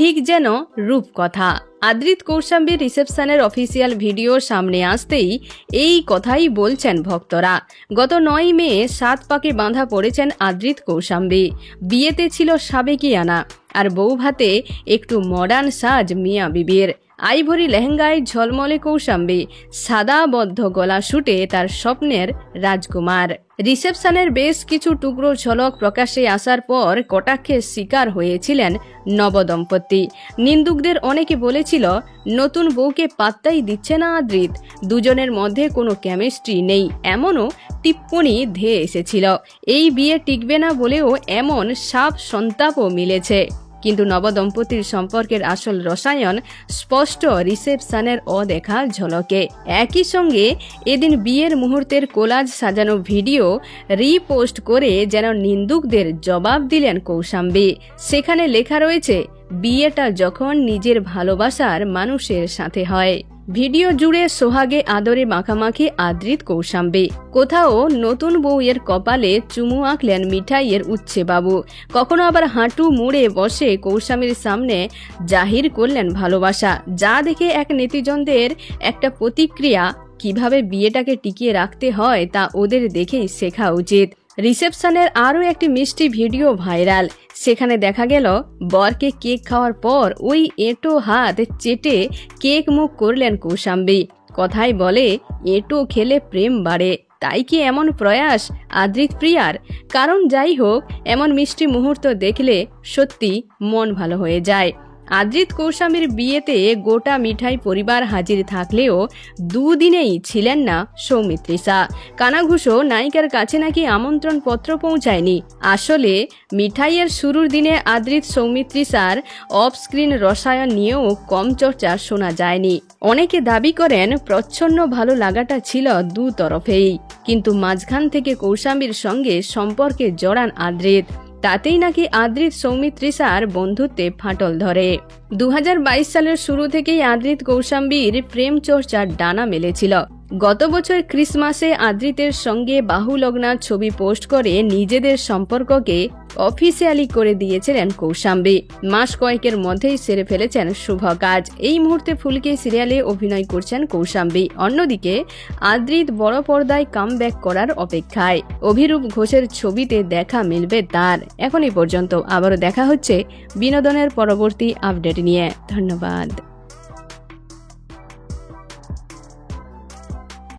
ঠিক যেন রূপকথা। আদ্রিত কৌশাম্বীর রিসেপশনের অফিসিয়াল ভিডিও সামনে আসতেই এই কথাই বলছেন ভক্তরা। গত 9 মে 7 পাকে বাঁধা পড়েছেন আদ্রিত কৌশাম্বী। বিয়েতে ছিল সাবেকিয়ানা, আর বৌভাতে একটু মডার্ন সাজ মিয়া বিবির। আইভরি লেহেঙ্গায় ঝলমলে কৌশাম্বী, সাদা বদ্ধ গলা শুটে তার স্বপ্নের রাজকুমার। রিসেপশনের বেশ কিছু টুকরো ঝলক প্রকাশ্যে আসার পর কটাক্ষের শিকার হয়েছিলেন নবদম্পতি। নিন্দুকদের অনেকে বলেছিল, নতুন বউকে পাত্তাই দিচ্ছে না আদ্রিত, দুজনের মধ্যে কোনো কেমিস্ট্রি নেই, এমনও টিপ্পণী ধেয়ে এসেছিল। এই বিয়ে টিকবে না বলেও এমন সাপ সন্তাপও মিলেছে। কিন্তু নবদম্পতির সম্পর্কের আসল রসায়ন স্পষ্ট রিসেপশনের অদেখা ঝলকে। একই সঙ্গে এদিন বিয়ের মুহূর্তের কোলাজ সাজানো ভিডিও রিপোস্ট করে যেন নিন্দুকদের জবাব দিলেন কৌশাম্বী। সেখানে লেখা রয়েছে, বিয়েটা যখন নিজের ভালোবাসার মানুষের সাথে হয়। ভিডিও জুড়ে সোহাগে আদরে মাখামাখি আদ্রিত কৌশাম্বী। কোথাও নতুন বউয়ের কপালে চুমু আঁকলেন মিঠাইয়ের উচ্ছে বাবু, কখনো আবার হাঁটু মুড়ে বসে কৌশাম্বীর সামনে জাহির করলেন ভালোবাসা। যা দেখে এক নেটিজনদের একটা প্রতিক্রিয়া, কিভাবে বিয়েটাকে টিকিয়ে রাখতে হয় তা ওদের দেখেই শেখা উচিত। রিসেপশনের আরও একটি মিষ্টি ভিডিও ভাইরাল। সেখানে দেখা গেল বরকে কেক খাওয়ার পর ওই এঁটো হাত চেটে কেক মুখ করলেন কৌশাম্বী। কথাই বলে, এঁটো খেলে প্রেম বাড়ে। তাই কি এমন প্রয়াস আদ্রিত প্রিয়ার? কারণ যাই হোক, এমন মিষ্টি মুহূর্ত দেখলে সত্যি মন ভালো হয়ে যায়। আদ্রিত কৌশাম্বীর বিয়েতে গোটা মিঠাই পরিবার হাজির থাকলেও দুদিনেই ছিলেন না সৌমিত্রিষা। কানাঘুষো নায়িকার কাছে নাকি আমন্ত্রণ পত্র পৌঁছায়নি। আসলে মিঠাইয়ের শুরুর দিনে আদ্রিত সৌমিত্রিষার অফ স্ক্রিন রসায়ন নিয়েও কম চর্চা শোনা যায়নি। অনেকে দাবি করেন প্রচ্ছন্ন ভালো লাগাটা ছিল দু তরফেই, কিন্তু মাঝখান থেকে কৌশাম্বীর সঙ্গে সম্পর্কে জড়ান আদ্রিত। তাতেই নাকি আদ্রিত সৌমিত্রিষার বন্ধুত্বে ফাটল ধরে। 2022 সালের শুরু থেকেই আদ্রিত কৌশাম্বীর প্রেম চর্চার ডানা মেলেছিল। গত বছর ক্রিসমাসে আদ্রিতের সঙ্গে বাহুলগ্না ছবি পোস্ট করে নিজেদের সম্পর্ককে অফিসিয়ালি করে দিয়েছিলেন কৌশাম্বী। মাস কয়েকের মধ্যেই সেরে ফেলেছেন শুভ কাজ। এই মুহূর্তে ফুলকি সিরিয়ালে অভিনয় করছেন কৌশাম্বী। অন্যদিকে আদ্রিত বড় পর্দায় কামব্যাক করার অপেক্ষায়। অভিরূপ ঘোষের ছবিতে দেখা মিলবে তার। এখন এই পর্যন্ত, আবারও দেখা হচ্ছে বিনোদনের পরবর্তী আপডেট নিয়ে। ধন্যবাদ।